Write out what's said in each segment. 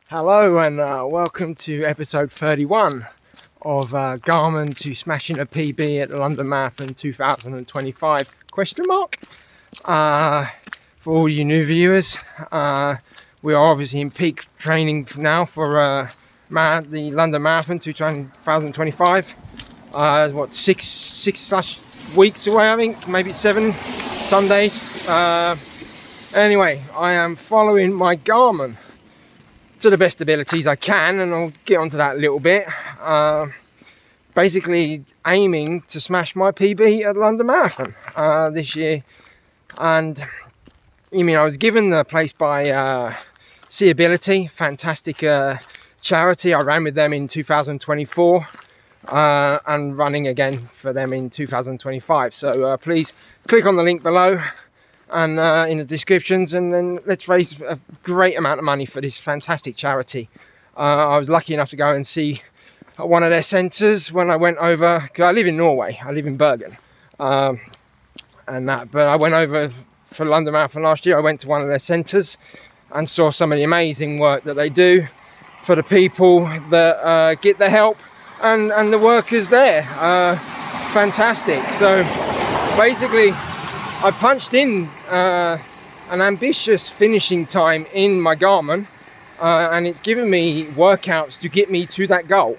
Hello and welcome to episode 31 of Garmin to smashing a PB at the London Marathon 2025 question mark. For all you new viewers, we are obviously in peak training now for the London Marathon 2025. What, six weeks away, I think, maybe 7 Sundays. Anyway, I am following my Garmin to the best abilities I can, and I'll get onto that a little bit. Basically aiming to smash my PB at the London Marathon this year. And I was given the place by Seeability, fantastic charity. I ran with them in 2024 and running again for them in 2025. So please click on the link below and in the descriptions, and then let's raise a great amount of money for this fantastic charity. I was lucky enough to go and see one of their centres when I went over, because I live in Norway, I live in Bergen, but I went over for London Marathon last year. I went to one of their centres and saw some of the amazing work that they do for the people that get the help and the workers there. Fantastic. So basically I punched in an ambitious finishing time in my Garmin, and it's given me workouts to get me to that goal.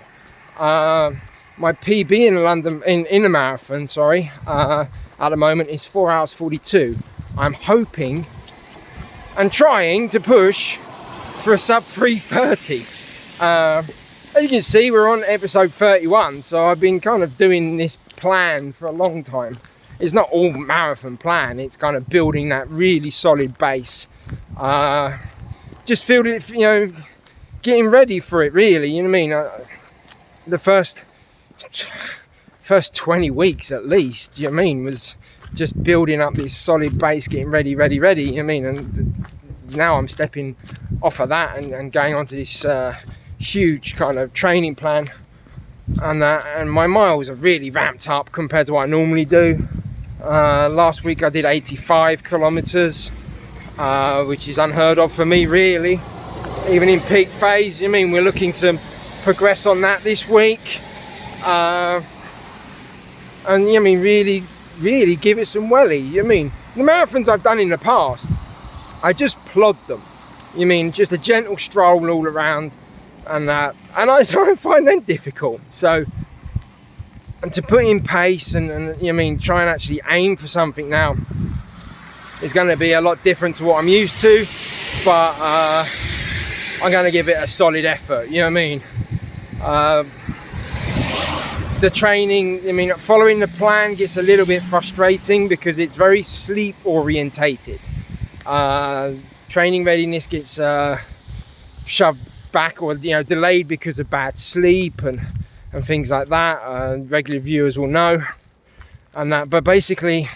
My PB in London, in the marathon, at the moment is 4 hours 42. I'm hoping and trying to push for a sub 3:30. As you can see, we're on episode 31, so I've been kind of doing this plan for a long time. It's not all marathon plan, it's kind of building that really solid base. Just feel it, getting ready for it, really, you know what I mean? The first 20 weeks at least, you know what I mean, was just building up this solid base, getting ready, you know what I mean? And now I'm stepping off of that and going on to this huge kind of training plan. And my miles are really ramped up compared to what I normally do. Last week I did 85 kilometers, which is unheard of for me, really, even in peak phase. I mean, we're looking to progress on that this week, and really give it some welly. The marathons I've done in the past, I just plod them. Just a gentle stroll all around, and I find them difficult. So, and to put in pace and try and actually aim for something now is going to be a lot different to what I'm used to, but I'm going to give it a solid effort, you know what I mean? The training, following the plan gets a little bit frustrating because it's very sleep orientated. Training readiness gets shoved back or delayed because of bad sleep and things like that. Regular viewers will know, and that. But basically,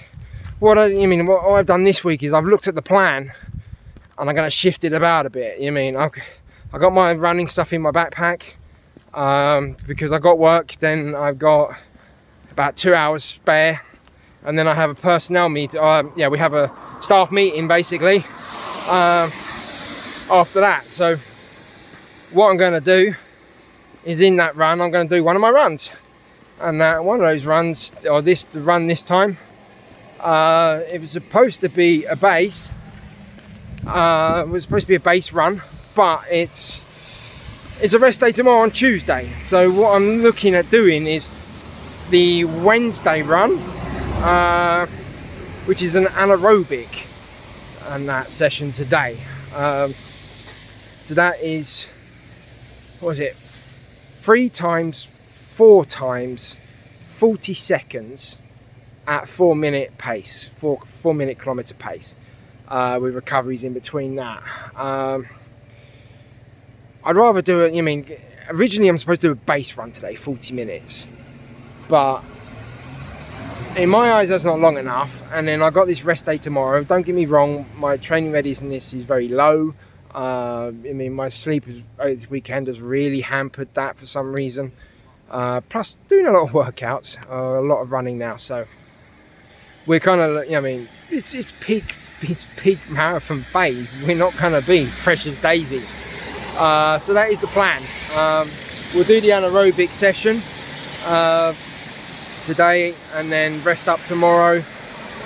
what I've done this week is I've looked at the plan, and I'm going to shift it about a bit. I got my running stuff in my backpack because I got work. Then I've got about 2 hours spare, and then I have a personnel meeting. We have a staff meeting basically after that. So what I'm going to do is, in that run, I'm going to do one of my runs, and one of those runs, or the run this time, it was supposed to be a base. It was supposed to be a base run, but it's a rest day tomorrow on Tuesday. So what I'm looking at doing is the Wednesday run, which is an anaerobic, and that session today. So that is, what was it? 3 times 4 times 40 seconds at 4 minute pace, 4 minute kilometer pace, with recoveries in between that. I'd rather do it. Originally I'm supposed to do a base run today, 40 minutes, but in my eyes that's not long enough. And then I got this rest day tomorrow. Don't get me wrong, my training readiness is very low. My sleep this weekend has really hampered that for some reason. Plus doing a lot of workouts, a lot of running now. So we're kind of, it's peak marathon phase. We're not going to be fresh as daisies. So that is the plan. We'll do the anaerobic session today, and then rest up tomorrow,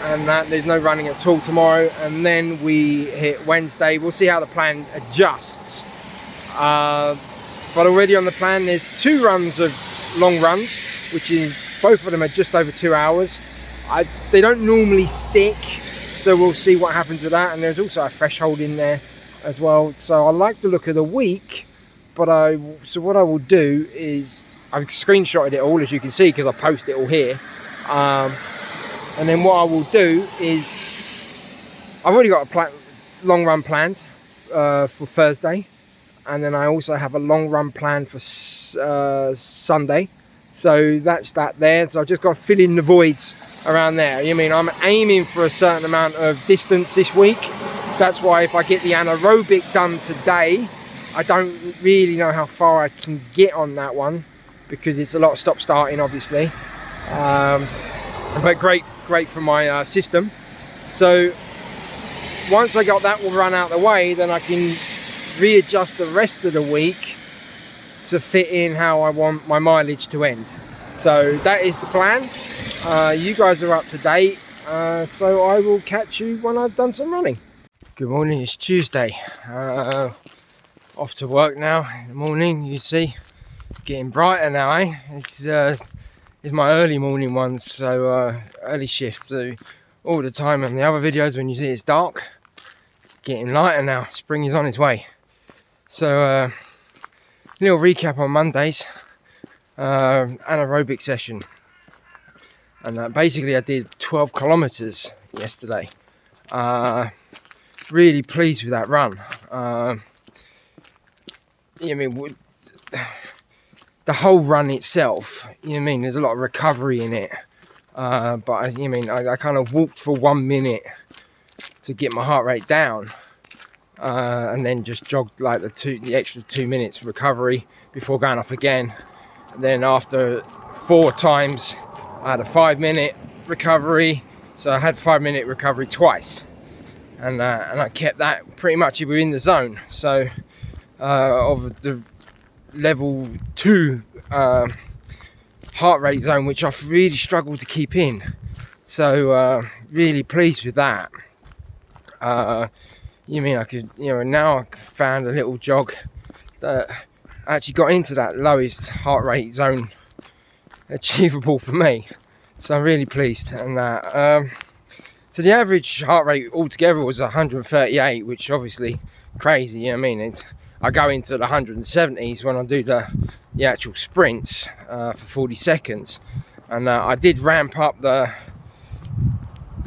and that there's no running at all tomorrow, and then we hit Wednesday. We'll see how the plan adjusts, but already on the plan there's 2 runs of long runs, which is both of them are just over 2 hours. They don't normally stick, so we'll see what happens with that. And there's also a threshold in there as well, so I like the look of the week. But what I will do is, I've screenshotted it all, as you can see, because I post it all here. And then what I will do is, I've already got a long run planned for Thursday, and then I also have a long run planned for Sunday. So that's that there. So I've just got to fill in the voids around there. You mean I'm aiming for a certain amount of distance this week. That's why if I get the anaerobic done today, I don't really know how far I can get on that one, because it's a lot of stop starting, obviously. But great for my system. So once I got that run out the way, then I can readjust the rest of the week to fit in how I want my mileage to end. So that is the plan. You guys are up to date, so I will catch you when I've done some running. Good morning, it's Tuesday. Off to work now in the morning. You see, getting brighter now, eh? It's my early morning ones, so early shift. So all the time on the other videos, when you see it's dark, it's getting lighter now. Spring is on its way. So little recap on Mondays. Anaerobic session, and basically I did 12 kilometers yesterday. Really pleased with that run. I mean, the whole run itself, you know, I mean, there's a lot of recovery in it, but I kind of walked for 1 minute to get my heart rate down, and then just jogged like the extra 2 minutes recovery before going off again. And then after 4 times I had a 5-minute recovery, so I had 5-minute recovery twice, and I kept that pretty much within the zone. So of the level 2 heart rate zone, which I've really struggled to keep in. So really pleased with that. You mean I could, now I found a little jog that actually got into that lowest heart rate zone achievable for me. So I'm really pleased. And so the average heart rate altogether was 138, which obviously crazy. You know what I mean? I go into the 170s when I do the actual sprints for 40 seconds. And I did ramp up the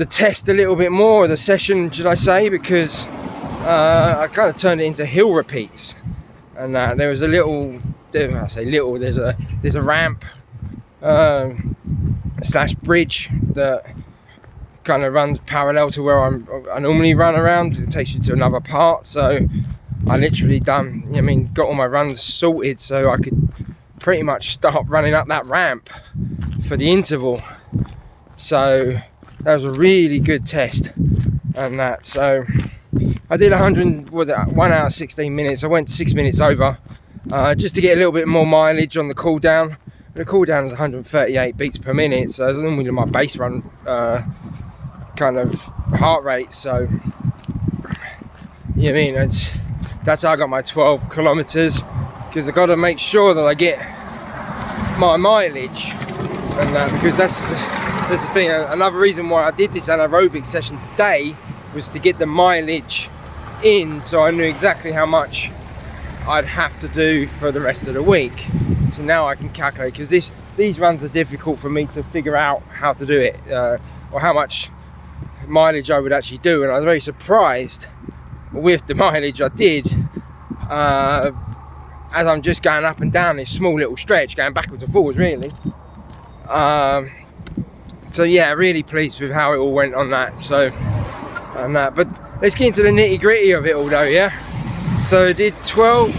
test a little bit more, the session, should I say, because I kind of turned it into hill repeats. And there was a little, there's a ramp slash bridge that kind of runs parallel to where I normally run around. It takes you to another part. So I literally got all my runs sorted, so I could pretty much start running up that ramp for the interval. So that was a really good test. And that, so I did 1 hour 16 minutes. I went 6 minutes over, just to get a little bit more mileage on the cool down. The cool down is 138 beats per minute, so it's normally my base run kind of heart rate. So you know what I mean, that's how I got my 12 kilometers, because I got to make sure that I get my mileage, and because that's the thing. Another reason why I did this anaerobic session today was to get the mileage in, so I knew exactly how much I'd have to do for the rest of the week. So now I can calculate, because these runs are difficult for me to figure out how to do it, or how much mileage I would actually do. And I was very surprised with the mileage I did, as I'm just going up and down this small little stretch, going backwards and forwards really. So yeah, really pleased with how it all went on that. So but let's get into the nitty gritty of it all though. Yeah, so I did 12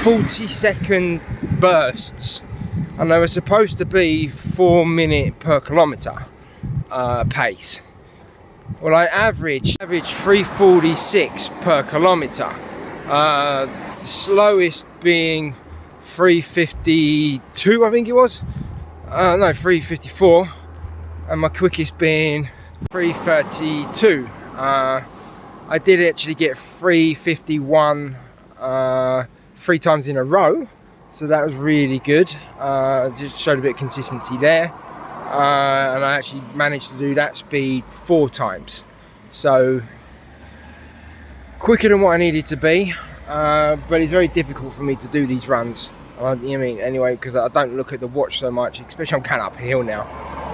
40-second bursts, and they were supposed to be 4 minute per kilometer pace. Well, I averaged 3:46 per kilometer. The slowest being 3:52, I think it was. No, 3:54, and my quickest being 3:32. I did actually get 3:51 3 times in a row, so that was really good. Just showed a bit of consistency there, and I actually managed to do that speed 4 times, so quicker than what I needed to be. But it's very difficult for me to do these runs. I mean, anyway, because I don't look at the watch so much, especially I'm kind of uphill now.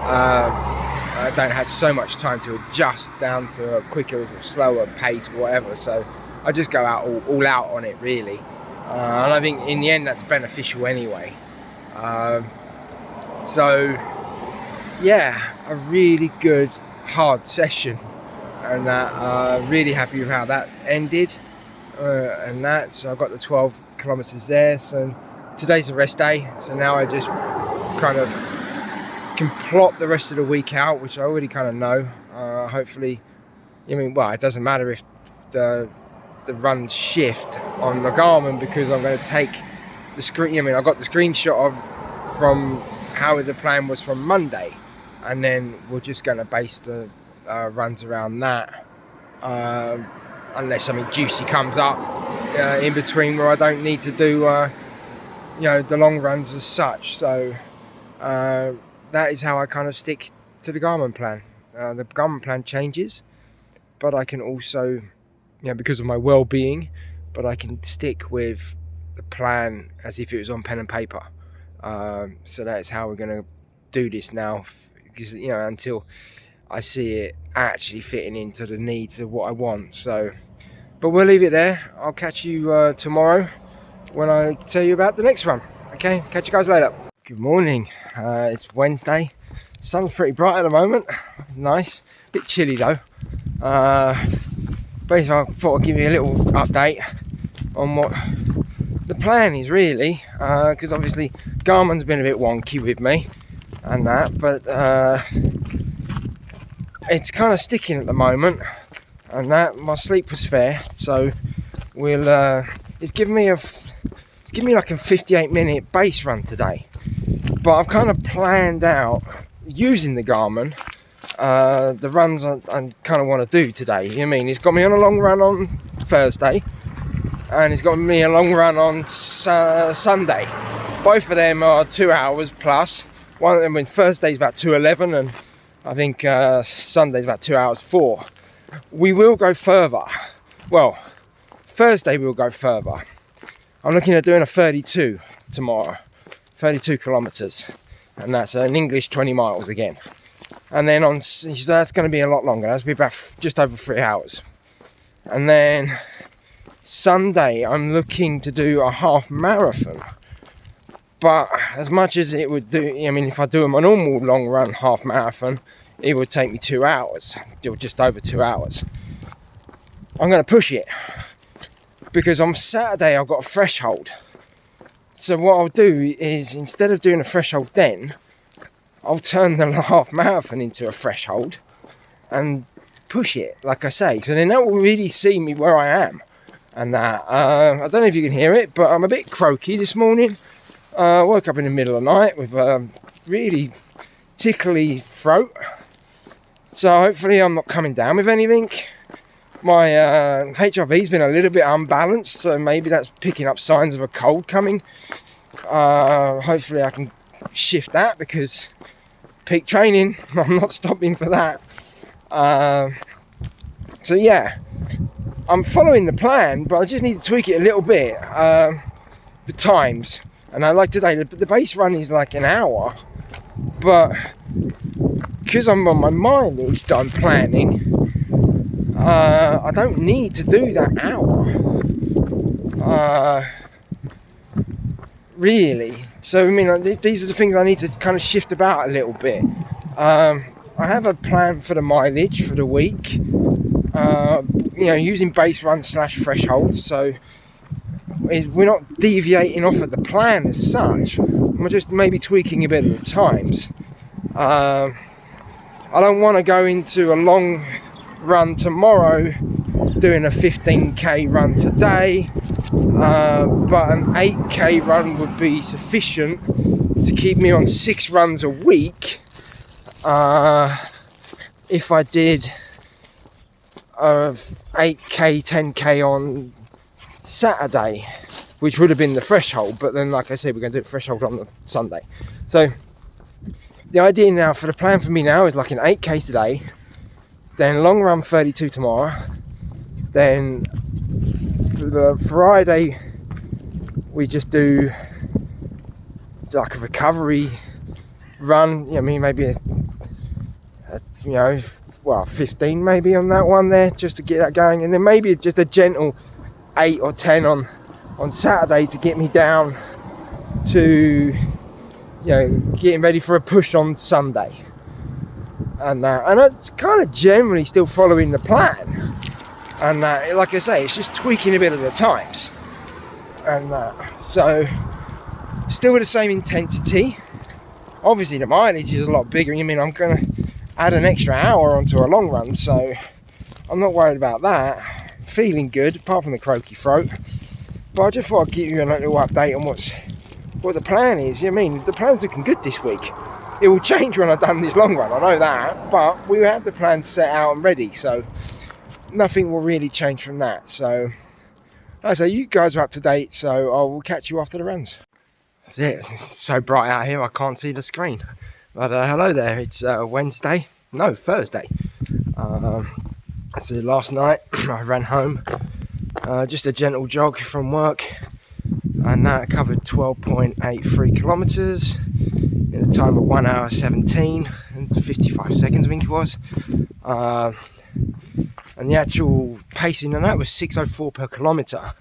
I don't have so much time to adjust down to a quicker or slower pace or whatever, so I just go out all out on it, really. And I think in the end that's beneficial anyway. So yeah, a really good hard session, and really happy with how that ended. And that, so I've got the 12 kilometers there. So today's a rest day, so now I just kind of can plot the rest of the week out, which I already kind of know. Hopefully, I mean, well, it doesn't matter if the runs shift on the Garmin, because I'm going to take the screen. I mean, I got the screenshot from how the plan was from Monday, and then we're just going to base the runs around that. Unless something juicy comes up in between where I don't need to do the long runs as such. So that is how I kind of stick to the Garmin plan. The Garmin plan changes, but I can also, because of my well-being, but I can stick with the plan as if it was on pen and paper. So that is how we're going to do this now, because, until I see it actually fitting into the needs of what I want. So, but we'll leave it there. I'll catch you tomorrow when I tell you about the next run. Okay, catch you guys later. Good morning. It's Wednesday. Sun's pretty bright at the moment. Nice. Bit chilly though. Basically, I thought I'd give you a little update on what the plan is, really, because obviously Garmin's been a bit wonky with me and that, but it's kind of sticking at the moment, and that my sleep was fair, so it's given me like a 58-minute base run today. But I've kind of planned out, using the Garmin, the runs I kind of want to do today. I mean, it's got me on a long run on Thursday, and it's got me a long run on Sunday. Both of them are 2 hours plus. Thursday's about 2:11, and I think Sunday's about 2 hours 4. We will go further. Well, Thursday we'll go further. I'm looking at doing a 32 tomorrow. 32 kilometers, and that's an English 20 miles again. And then so that's going to be a lot longer. That's going to be about just over 3 hours. And then Sunday I'm looking to do a half marathon. But as much as it would do, if I do a normal long run half marathon, it would take me 2 hours, just over 2 hours. I'm going to push it, because on Saturday I've got a threshold. So what I'll do is, instead of doing a threshold then, I'll turn the half marathon into a threshold and push it, like I say. So then that will really see me where I am. And that, I don't know if you can hear it, but I'm a bit croaky this morning. I woke up in the middle of the night with a really tickly throat. So hopefully I'm not coming down with anything. My HRV's been a little bit unbalanced, so maybe that's picking up signs of a cold coming. Hopefully I can shift that, because peak training, I'm not stopping for that. So yeah, I'm following the plan, but I just need to tweak it a little bit. The times, and I like today, the base run is like an hour, but because I'm on my mileage that I'm planning, I don't need to do that hour, really. So these are the things I need to kind of shift about a little bit. I have a plan for the mileage for the week, using base run / thresholds, so we're not deviating off of the plan as such. We're just maybe tweaking a bit of the times. I don't want to go into a long run tomorrow doing a 15k run today, but an 8k run would be sufficient to keep me on 6 runs a week. If I did 8k, 10k on Saturday, which would have been the threshold, but then like I said, we're going to do the threshold on the Sunday. So the idea now for the plan for me now is like an 8k today, then long run 32 tomorrow, then for the Friday we just do like a recovery run. I mean, maybe you know, well, 15 maybe on that one there, just to get that going, and then maybe just a gentle 8 or 10 on Saturday to get me down to, you know, getting ready for a push on Sunday. And I'm kind of generally still following the plan, and like I say, it's just tweaking a bit at the times, and so still with the same intensity. Obviously the mileage is a lot bigger. I mean, I'm gonna add an extra hour onto a long run, so I'm not worried about that. Feeling good apart from the croaky throat, but I just thought I'd give you a little update on what the plan is. I mean, the plan's looking good this week. It will change when I've done this long run, I know that, but we have the plan set out and ready, so nothing will really change from that. So like I say, you guys are up to date, so I will catch you after the runs. That's it. It's so bright out here I can't see the screen, but hello there. It's Thursday. So last night I ran home, just a gentle jog from work, and that covered 12.83 kilometers in a time of 1 hour 17 and 55 seconds, I think it was. And the actual pacing on that was 6:04 per kilometer,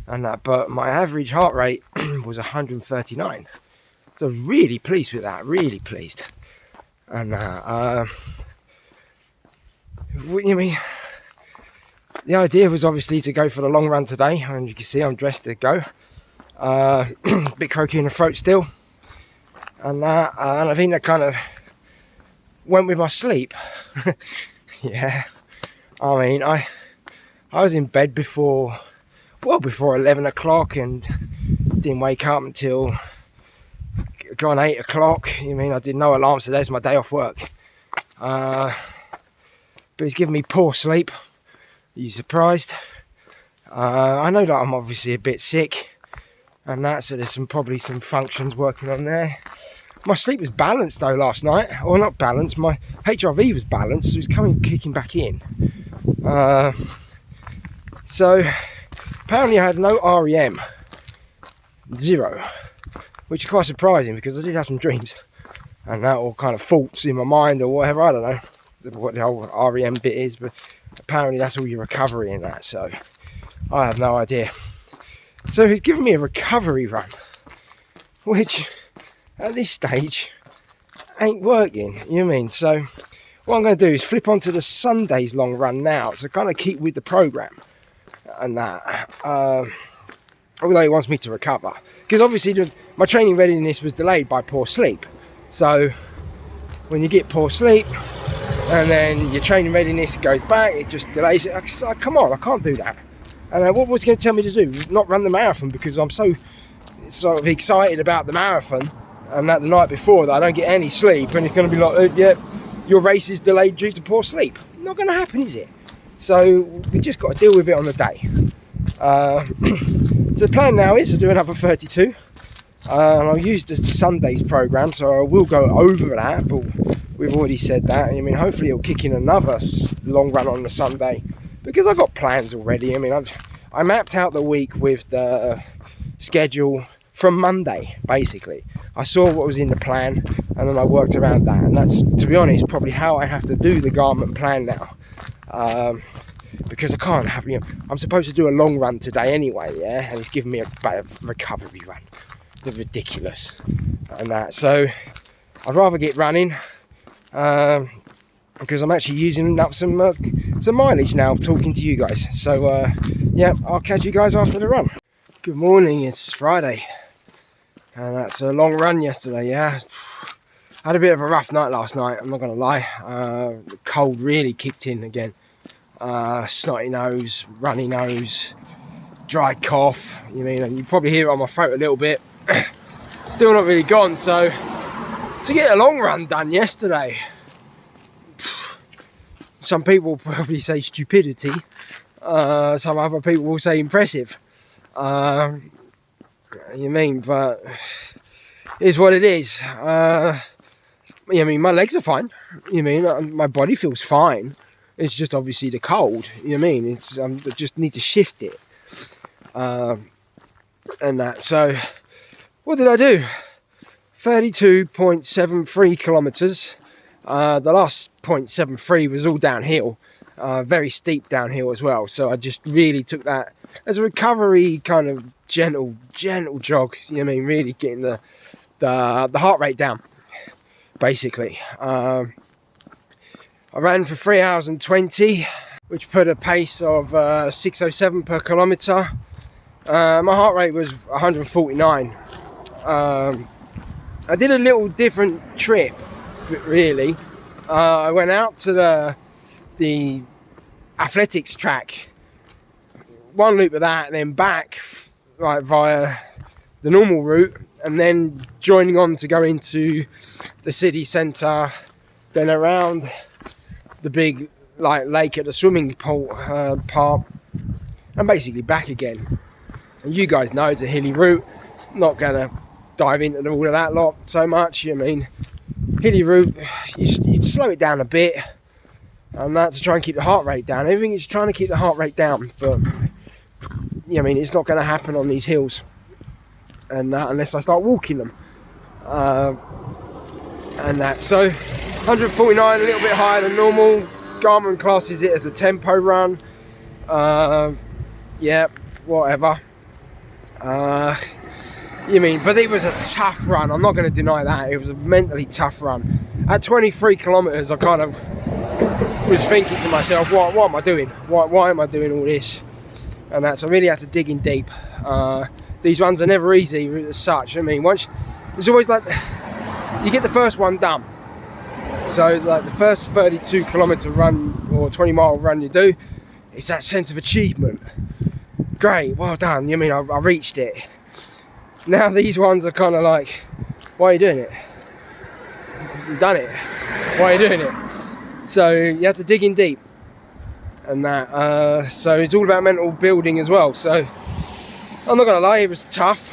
and but my average heart rate was 139. So I was really pleased with that, really pleased. And you mean, the idea was obviously to go for the long run today, and you can see I'm dressed to go. Bit croaky in the throat still, and I think that kind of went with my sleep. Yeah, I mean, I was in bed before 11 o'clock and didn't wake up until gone 8 o'clock. I mean, I did no alarms today. It's my day off work, but it's given me poor sleep. Are you surprised? I know that I'm obviously a bit sick and that, so there's probably some functions working on there. My sleep was balanced though last night, or not balanced, my HRV was balanced, so it was kicking back in. So apparently I had no REM, 0, which is quite surprising because I did have some dreams and that, all kind of faults in my mind or whatever. I don't know what the whole REM bit is, but apparently that's all your recovery in that, so I have no idea. So he's given me a recovery run, which at this stage ain't working, you know what I mean? So what I'm going to do is flip onto the Sunday's long run now, so kind of keep with the program and that, although he wants me to recover, because obviously my training readiness was delayed by poor sleep. So when you get poor sleep and then your training readiness goes back, it just delays it. Come on, I can't do that. And what was he going to tell me to do? Not run the marathon, because I'm so sort of excited about the marathon and that the night before that I don't get any sleep, and it's going to be like, yeah, your race is delayed due to poor sleep. Not going to happen, is it? So we just got to deal with it on the day. So the plan now is to do another 32, and I'll use the Sunday's program, so I will go over that, but we've already said that. I mean, hopefully it'll kick in another long run on the Sunday, because I've got plans already. I mean, I mapped out the week with the schedule from Monday, basically. I saw what was in the plan, and then I worked around that, and that's, to be honest, probably how I have to do the Garmin plan now. Because I can't have, you know, I'm supposed to do a long run today anyway, yeah, and it's giving me a recovery run. They're ridiculous and that, so I'd rather get running, because I'm actually using up some mileage now talking to you guys. So yeah, I'll catch you guys after the run. Good morning, it's Friday, and that's a long run yesterday. Yeah, I had a bit of a rough night last night, I'm not gonna lie. The cold really kicked in again. snotty nose, runny nose, dry cough. And you probably hear it on my throat a little bit. Still not really gone. So to get a long run done yesterday, some people probably say stupidity. Some other people will say impressive. But it's what it is. My legs are fine. My body feels fine. It's just obviously the cold. It's I just need to shift it. And that. So, what did I do? 32.73 kilometers. The last 0.73 was all downhill. Very steep downhill as well. So I just really took that as a recovery kind of gentle jog. Really getting the heart rate down, basically. I ran for 3 hours and 20, which put a pace of 6:07 per kilometre. My heart rate was 149. I did a little different trip, really. I went out to the athletics track, one loop of that, and then back via the normal route, and then joining on to go into the city centre, then around the big lake at the swimming pool park, and basically back again. And you guys know it's a hilly route. Not gonna dive into all of that lot so much. Hilly route, you slow it down a bit, and that's to try and keep the heart rate down. Everything is trying to keep the heart rate down, but it's not going to happen on these hills, and unless I start walking them, and that. So 149, a little bit higher than normal. Garmin classes it as a tempo run. Yeah, whatever. But it was a tough run. I'm not going to deny that. It was a mentally tough run. At 23 kilometers, I kind of was thinking to myself, what am I doing? Why am I doing all this? And that's, I really had to dig in deep. These runs are never easy as such. Once it's always like you get the first one done. So like the first 32 kilometer run or 20 mile run you do, it's that sense of achievement. Great, well done. I reached it. Now these ones are kind of like, why are you doing it? You've done it. Why are you doing it? So you have to dig in deep, and that. So it's all about mental building as well. So I'm not gonna lie, it was tough.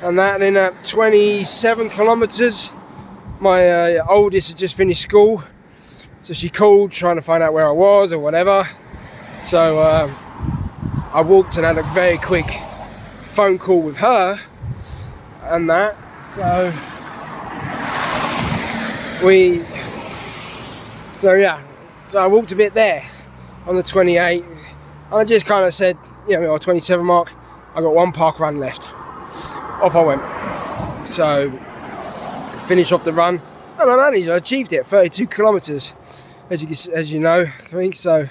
And that. And then at 27 kilometers, my oldest had just finished school, so she called trying to find out where I was or whatever. So I walked and had a very quick phone call with her. And that, so I walked a bit there on the 28, and I just kind of said, or 27 mark, I got one park run left. Off I went. So finished off the run, and I achieved it, 32 kilometers, as you know. I think so.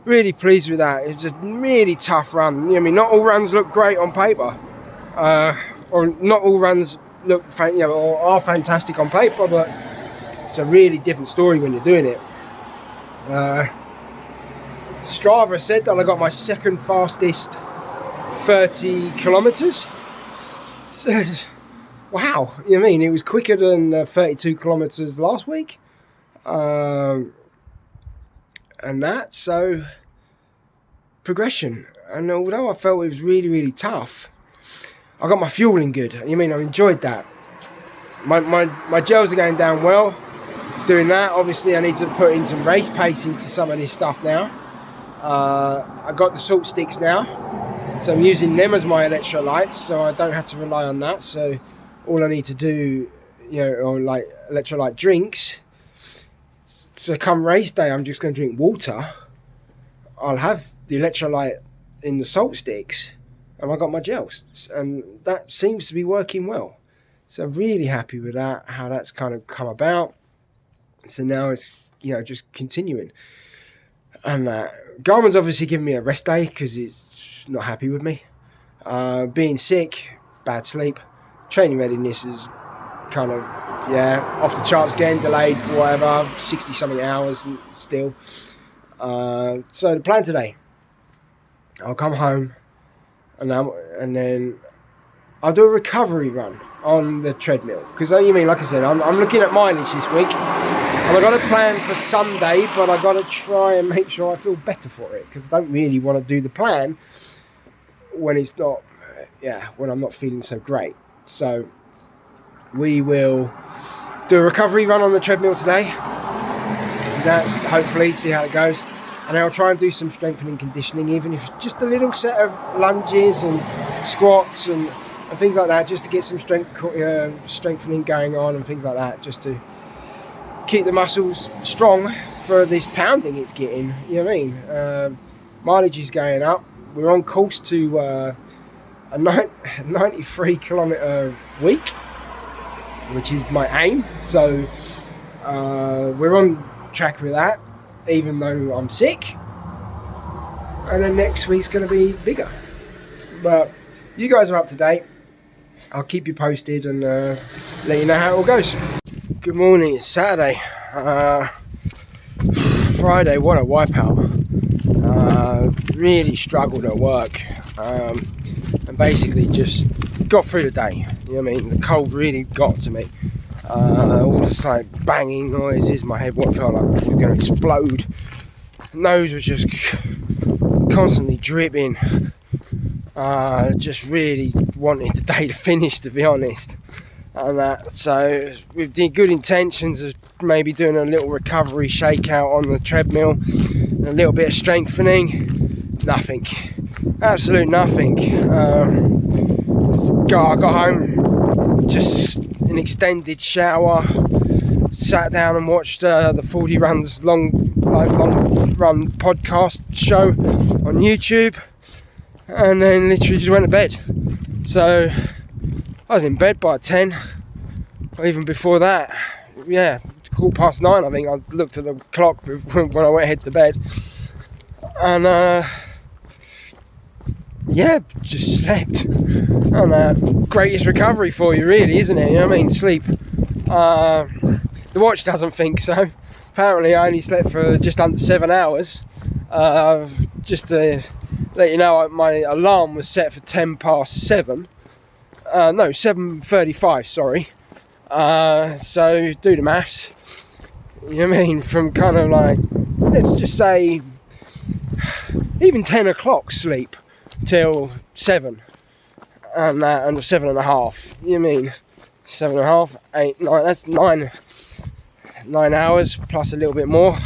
Really pleased with that. It's a really tough run. Not all runs look great on paper. Or not all runs look, or are fantastic on paper, but it's a really different story when you're doing it. Strava said that I got my second fastest 30 kilometers. So, wow, it was quicker than 32 kilometers last week. And that, so progression. And although I felt it was really, really tough, I got my fueling good. I enjoyed that. My gels are going down well. Doing that, obviously I need to put in some race pace into some of this stuff now. I got the salt sticks now, so I'm using them as my electrolytes, so I don't have to rely on that. So all I need to do, or like electrolyte drinks. So come race day, I'm just going to drink water. I'll have the electrolyte in the salt sticks, and I got my gels, and that seems to be working well. So I'm really happy with that, how that's kind of come about. So now it's, just continuing. And Garmin's obviously given me a rest day because it's not happy with me. Being sick, bad sleep, training readiness is kind of, off the charts, getting delayed, whatever, 60 something hours still. So the plan today, I'll come home and then I'll do a recovery run on the treadmill. Because like I said, I'm looking at mileage this week. And I've got a plan for Sunday, but I've got to try and make sure I feel better for it. Because I don't really want to do the plan when it's not, when I'm not feeling so great. So we will do a recovery run on the treadmill today. That's hopefully, see how it goes. And I'll try and do some strengthening conditioning, even if it's just a little set of lunges and squats and things like that, just to get some strengthening going on and things like that, just to keep the muscles strong for this pounding it's getting. You know what I mean? Mileage is going up. We're on course to a 93 kilometre week, which is my aim. So we're on track with that, even though I'm sick. And then next week's going to be bigger. But you guys are up to date. I'll keep you posted and let you know how it all goes. Good morning, it's Saturday. Friday, what a wipeout. Really struggled at work. And basically just got through the day. You know what I mean? The cold really got to me. All this like banging noises, my head felt like it was going to explode. Nose was just constantly dripping. Just really wanted the day to finish, to be honest. And so with the good intentions of maybe doing a little recovery shakeout on the treadmill, and a little bit of strengthening, nothing, absolute nothing. I got home, just an extended shower, sat down and watched the 40 Runs long run podcast show on YouTube, and then literally just went to bed. So I was in bed by 10, or even before that. 9:15, I think. I looked at the clock when I went head to bed, and just slept. And greatest recovery for you, really, isn't it? You know what I mean? Sleep. The watch doesn't think so. Apparently I only slept for just under 7 hours. Just to let you know, my alarm was set for 7:10. No, 7:35, sorry. So do the maths. You know what I mean? From kind of like, let's just say, even 10 o'clock sleep till 7. And 7.5. You mean 7.5, 8, 9? That's 9 hours plus a little bit more.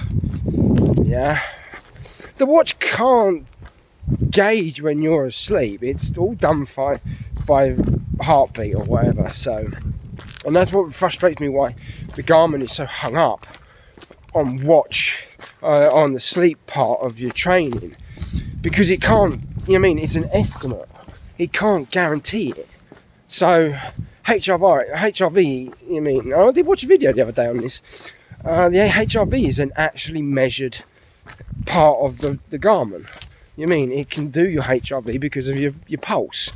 Yeah. The watch can't gauge when you're asleep. It's all done by heartbeat or whatever. So, and that's what frustrates me, why the Garmin is so hung up on on the sleep part of your training, because it can't. You know what I mean? It's an estimate. It can't guarantee it. So HRV, you mean? I did watch a video the other day on this. The HRV is an actually measured part of the Garmin. You mean it can do your HRV because of your pulse.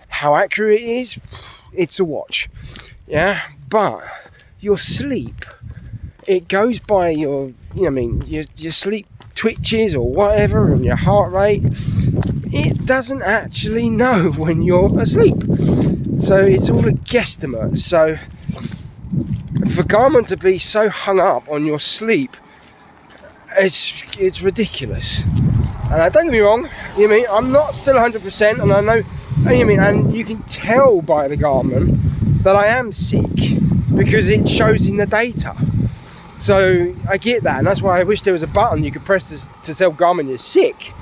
How accurate it is, it's a watch. Yeah, but your sleep, it goes by your, your sleep twitches or whatever, and your heart rate. It doesn't actually know when you're asleep. So it's all a guesstimate. So for Garmin to be so hung up on your sleep, it's ridiculous. And don't get me wrong, you know what I mean, I'm not still 100%, and I know, you know what I mean, and you can tell by the Garmin that I am sick because it shows in the data. So I get that, and that's why I wish there was a button you could press to tell Garmin you're sick,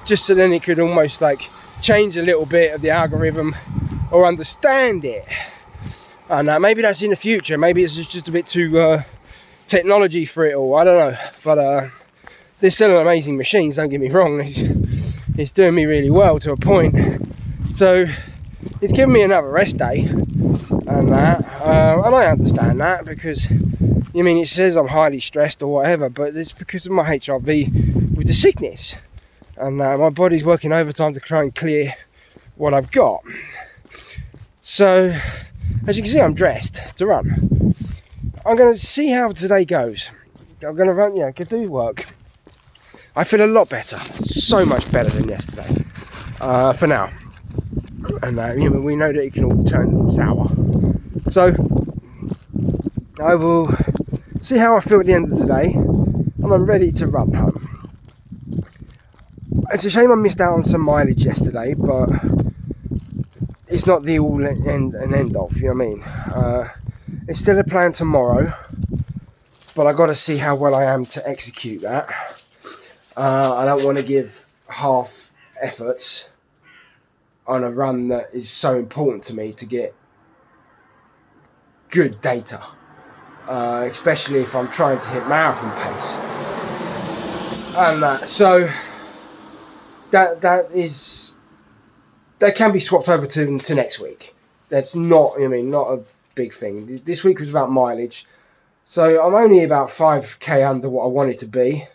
just so then it could almost like change a little bit of the algorithm or understand it. And maybe that's in the future. Maybe it's just a bit too technology for it all. I don't know, but they're still an amazing machines. Don't get me wrong. It's doing me really well to a point. So it's given me another rest day, and that, and I understand that, because you mean it says I'm highly stressed or whatever, but it's because of my HRV with the sickness, and my body's working overtime to try and clear what I've got. So as you can see, I'm dressed to run. I'm going to see how today goes. I'm going to run, could do work. I feel a lot better, so much better than yesterday, for now. And we know that it can all turn sour. So I will see how I feel at the end of the day, and I'm ready to run home. It's a shame I missed out on some mileage yesterday, but it's not the all and end of, you know what I mean? It's still a plan tomorrow, but I got to see how well I am to execute that. I don't want to give half efforts on a run that is so important to me to get good data, especially if I'm trying to hit marathon pace. And so that can be swapped over to next week. That's not, not a big thing. This week was about mileage, so I'm only about 5k under what I wanted to be.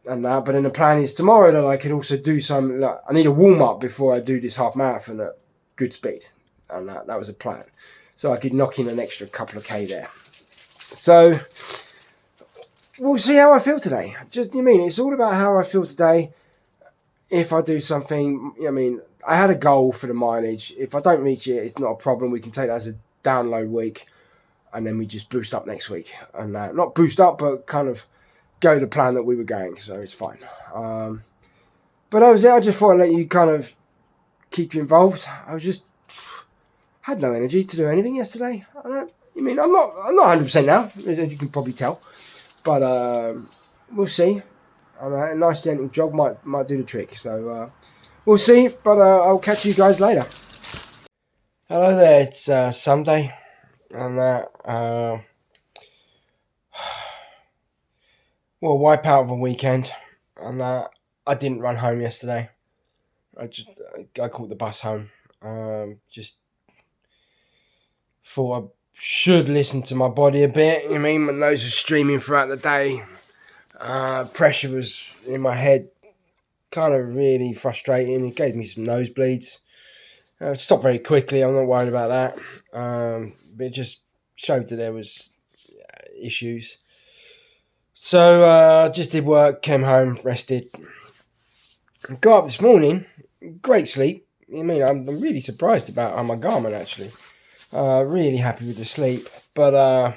And but then the plan is tomorrow that I could also do some. I need a warm up before I do this half marathon at good speed, and that was a plan. So I could knock in an extra couple of k there. So we'll see how I feel today. It's all about how I feel today. If I do something, I had a goal for the mileage. If I don't reach it, it's not a problem. We can take that as a download week, and then we just boost up next week. And not boost up, but kind of go the plan that we were going. So it's fine. But that was it. I just thought I'd let you kind of keep you involved. I had no energy to do anything yesterday. I'm not 100% now, as you can probably tell. But we'll see. A nice gentle jog might do the trick. So we'll see. But I'll catch you guys later. Hello there. It's Sunday, and wipe out of a weekend. And I didn't run home yesterday. I caught the bus home. Just thought I should listen to my body a bit. My nose was streaming throughout the day. Pressure was in my head, kind of really frustrating. It gave me some nosebleeds. It stopped very quickly. I'm not worried about that. But it just showed that there was issues. So just did work, came home, rested. Got up this morning, great sleep. I'm really surprised about my Garmin actually. Really happy with the sleep. But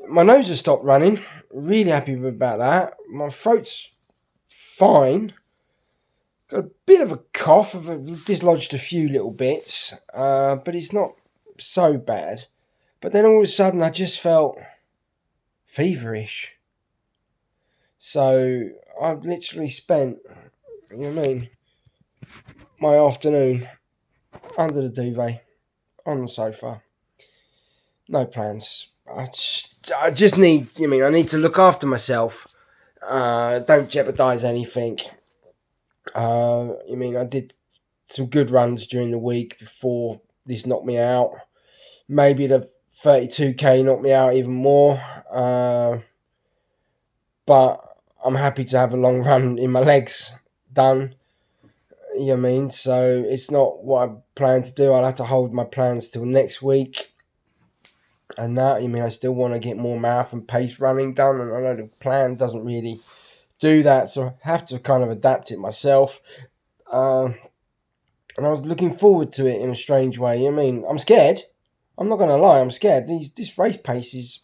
my nose has stopped running. Really happy about that. My throat's fine. Got a bit of a cough. I've dislodged a few little bits. But it's not so bad. But then all of a sudden I just felt feverish. So I've literally spent, my afternoon under the duvet, on the sofa. No plans. I just need, I need to look after myself. Don't jeopardize anything. I did some good runs during the week before this knocked me out. Maybe the 32k knocked me out even more. But I'm happy to have a long run in my legs done. So it's not what I plan to do. I'll have to hold my plans till next week. And that, I still want to get more marathon pace running done. And I know the plan doesn't really do that. So I have to kind of adapt it myself. And I was looking forward to it in a strange way. I'm scared. I'm not going to lie. I'm scared. This race pace is...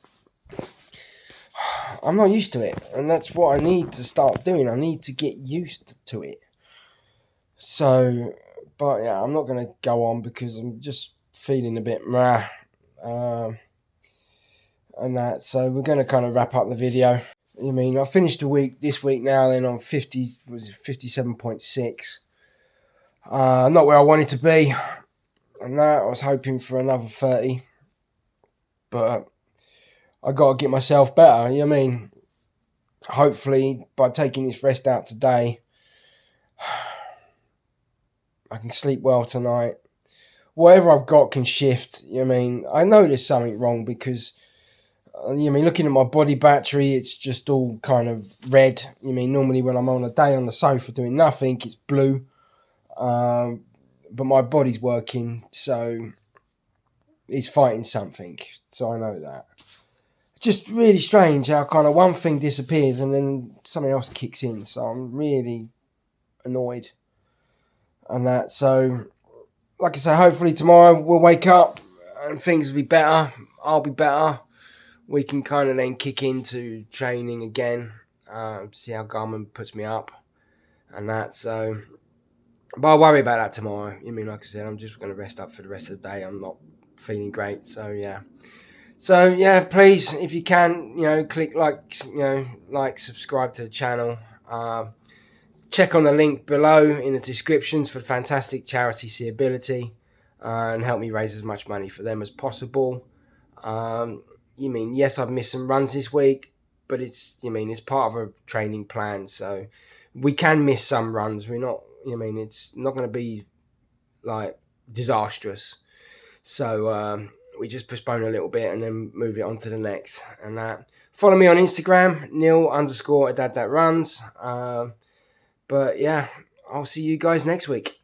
I'm not used to it. And that's what I need to start doing. I need to get used to it. So, but yeah, I'm not going to go on because I'm just feeling a bit meh. And that, so we're going to kind of wrap up the video. I finished the week this week now, then on 57.6. Not where I wanted to be. And that, I was hoping for another 30. But I got to get myself better, Hopefully, by taking this rest out today, I can sleep well tonight. Whatever I've got can shift. I know there's something wrong because, looking at my body battery, it's just all kind of red. Normally when I'm on a day on the sofa doing nothing, it's blue. But my body's working, so it's fighting something. So I know that. just really strange how kind of one thing disappears and then something else kicks in. So I'm really annoyed on that. So, like I say, hopefully tomorrow we'll wake up and things will be better. I'll be better. We can kind of then kick into training again. See how Garmin puts me up and that. So, but I'll worry about that tomorrow. I mean, like I said, I'm just going to rest up for the rest of the day. I'm not feeling great. So, yeah. So yeah, please, if you can, click like, subscribe to the channel. Check on the link below in the descriptions for fantastic charity Seeability, and help me raise as much money for them as possible. Yes, I've missed some runs this week, but it's part of a training plan, so we can miss some runs. We're not, it's not going to be like disastrous. So we just postpone a little bit and then move it on to the next. And follow me on Instagram, Neil_dad that runs. But yeah, I'll see you guys next week.